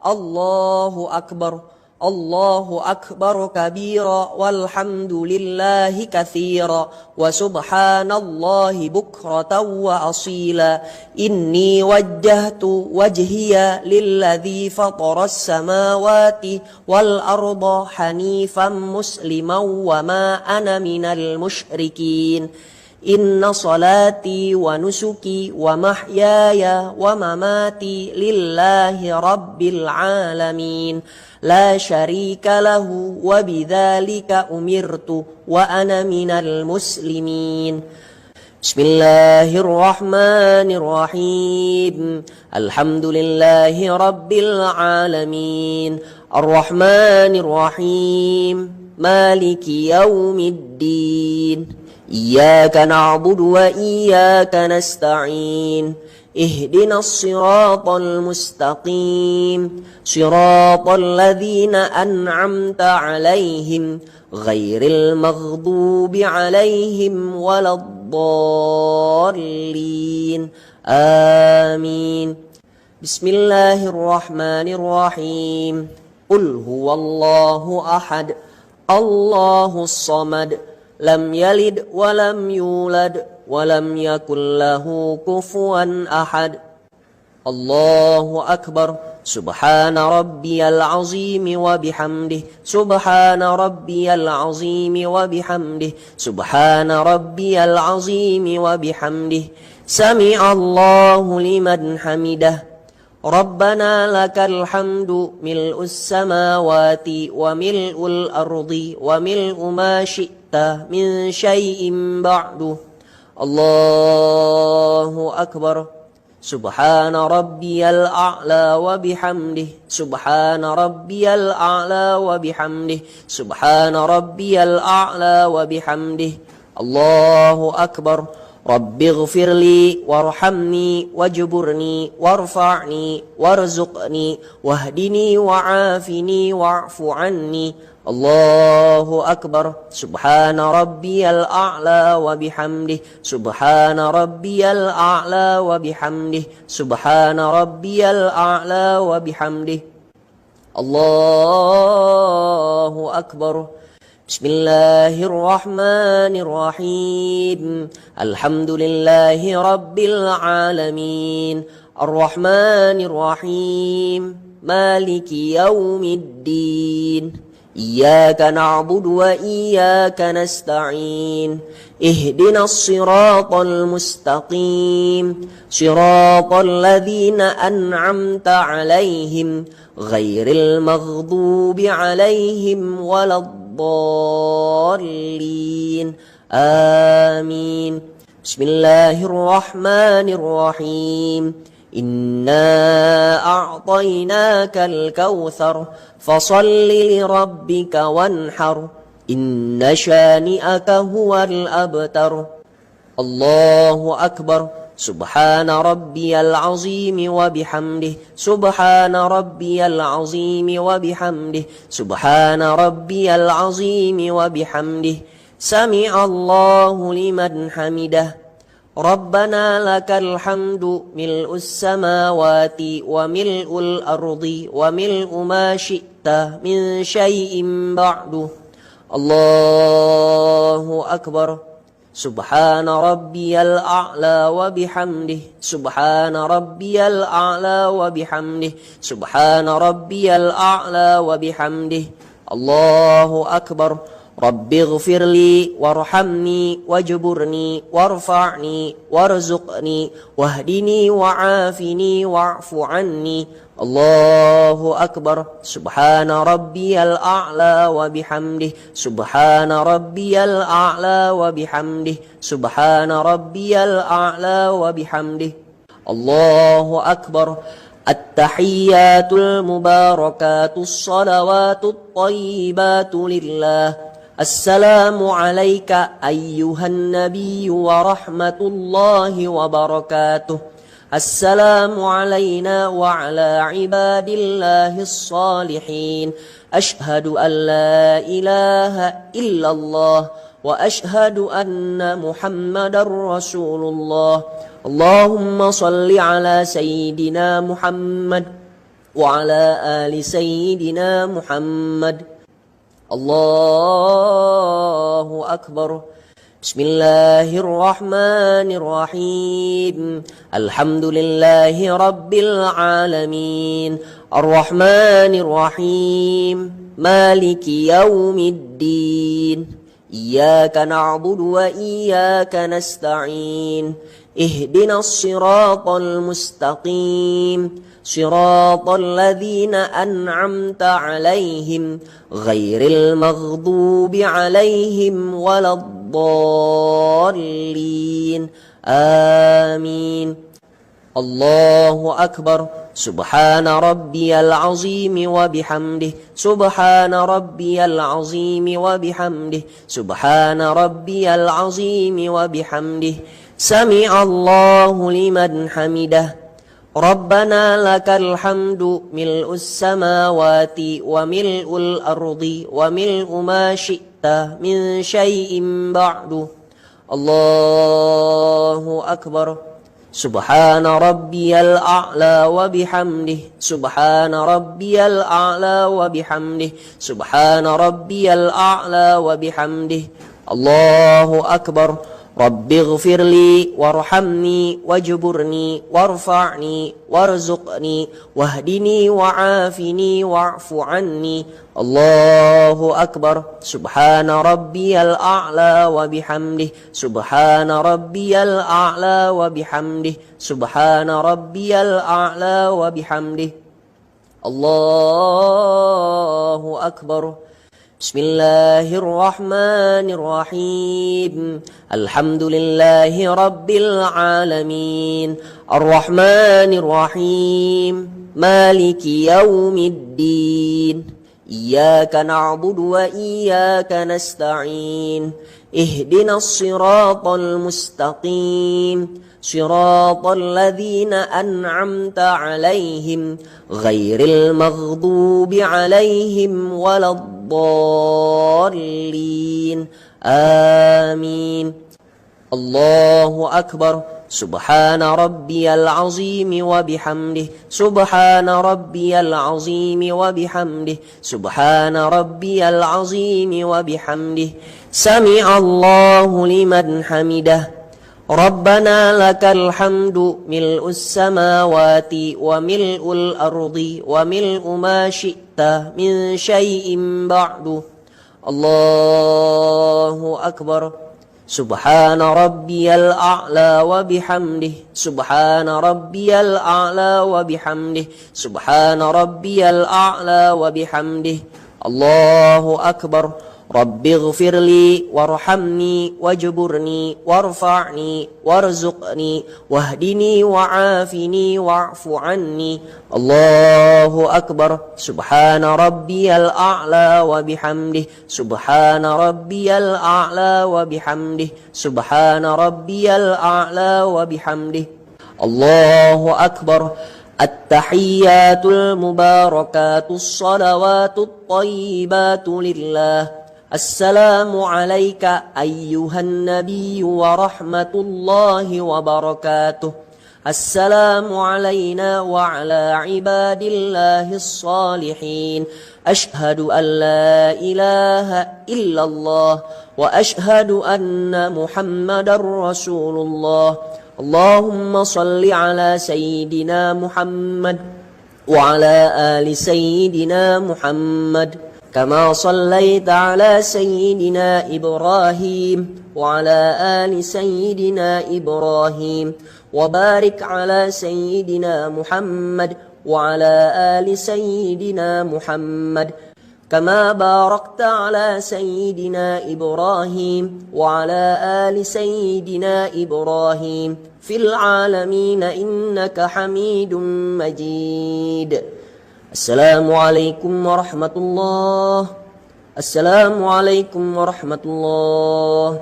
الله أكبر الله أكبر كبيرا والحمد لله كثيرا وسبحان الله بكرة وأصيلا إني وجهت وجهي للذي فطر السماوات والأرض حنيفا مسلما وما أنا من المشركين إن صلاتي ونسكي ومحياي ومماتي لله رب العالمين لا شريك له وبذلك أمرت وأنا من المسلمين بسم الله الرحمن الرحيم الحمد لله رب العالمين الرحمن الرحيم مالك يوم الدين إياك نعبد وإياك نستعين اهدنا الصراط المستقيم صراط الذين أنعمت عليهم غير المغضوب عليهم ولا الضالين آمين بسم الله الرحمن الرحيم قل هو الله أحد الله الصمد لم يلد ولم يولد ولم يكن له كفوا أحد الله أكبر سبحان ربي العظيم وبحمده سبحان ربي العظيم وبحمده سبحان ربي العظيم وبحمده سمع الله لمن حمده ربنا لك الحمد ملء السماوات وملء الأرض وملء ما شئت من شيء بعد الله أكبر سبحان ربي الأعلى وبحمده سبحان ربي الأعلى وبحمده سبحان ربي الأعلى وبحمده الله أكبر رب اغفر لي وارحمني واجبرني وارفعني وارزقني واهدني وعافني واعف عني الله أكبر سبحان ربي الأعلى وبحمده سبحان ربي الأعلى وبحمده سبحان ربي الأعلى وبحمده الله أكبر بسم الله الرحمن الرحيم الحمد لله رب العالمين الرحمن الرحيم مالك يوم الدين إياك نعبد وإياك نستعين اهدنا الصراط المستقيم صراط الذين أنعمت عليهم غير المغضوب عليهم ولا الضالين آمين بسم الله الرحمن الرحيم إنا أعطيناك الكوثر فصل لربك وانحر إن شانئك هو الأبتر الله أكبر سبحان ربي العظيم وبحمده سبحان ربي العظيم وبحمده سبحان ربي العظيم وبحمده سمع الله لمن حمده ربنا لك الحمد ملء السماوات وملء الأرض وملء ما شئت من شيء بعد الله أكبر سبحان ربي الأعلى وبحمده سبحان ربي الأعلى وبحمده سبحان ربي الأعلى وبحمده الله أكبر رب اغفر لي وارحمني واجبرني وارفعني وارزقني واهدني وعافني واعف عني الله أكبر سبحان ربي الأعلى وبحمده سبحان ربي الأعلى وبحمده سبحان ربي الأعلى وبحمده الله أكبر التحيات المباركات الصلوات الطيبات لله السلام عليك أيها النبي ورحمة الله وبركاته السلام علينا وعلى عباد الله الصالحين أشهد أن لا إله إلا الله وأشهد أن محمد رسول الله اللهم صل على سيدنا محمد وعلى آل سيدنا محمد. الله أكبر. بسم الله الرحمن الرحيم. الحمد لله رب العالمين الرحمن الرحيم مالك يوم الدين إياك نعبد وإياك نستعين اهدنا الصراط المستقيم صراط الذين أنعمت عليهم غير المغضوب عليهم ولا الضالين آمين. الله أكبر. سبحان ربي العظيم وبحمده سبحان ربي العظيم وبحمده سبحان ربي العظيم وبحمده سمع الله لمن حمده ربنا لك الحمد ملء السماوات وملء الأرض وملء ما شئت من شيء بعد. الله أكبر. سبحان ربي الأعلى وبحمده سبحان ربي الأعلى وبحمده سبحان ربي الأعلى وبحمده. الله أكبر. رب اغفر لي وارحمني واجبرني وارفعني وارزقني واهدني وعافني واعف عني. الله أكبر. سبحان ربي الأعلى وبحمده سبحان ربي الأعلى وبحمده سبحان ربي الأعلى وبحمده. الله أكبر. بسم الله الرحمن الرحيم. الحمد لله رب العالمين الرحمن الرحيم مالك يوم الدين إياك نعبد وإياك نستعين اهدنا الصراط المستقيم صراط الذين أنعمت عليهم غير المغضوب عليهم ولا الضالين آمين. الله أكبر. سبحان ربي العظيم وبحمده سبحان ربي العظيم وبحمده سبحان ربي العظيم وبحمده سمع الله لمن حمده ربنا لك الحمد ملء السماوات وملء الأرض وملء ما شئت من شيء بعد. الله أكبر. سبحان ربي الأعلى وبحمده سبحان ربي الأعلى وبحمده سبحان ربي الأعلى وبحمده. الله أكبر. رب اغفر لي وارحمني واجبرني وارفعني وارزقني واهدني وعافني واعف عني. الله أكبر. سبحان ربي الأعلى وبحمده سبحان ربي الأعلى وبحمده سبحان ربي الأعلى وبحمده. الله أكبر. التحيات المباركات الصلوات الطيبات لله. السلام عليك أيها النبي ورحمة الله وبركاته. السلام علينا وعلى عباد الله الصالحين. أشهد أن لا إله إلا الله وأشهد أن محمدا رسول الله. اللهم صل على سيدنا محمد وعلى آل سيدنا محمد كما صليت على سيدنا إبراهيم وعلى آل سيدنا إبراهيم وبارك على سيدنا محمد وعلى آل سيدنا محمد كما باركت على سيدنا إبراهيم وعلى آل سيدنا إبراهيم في العالمين إنك حميد مجيد. السلام عليكم ورحمة الله. السلام عليكم ورحمة الله.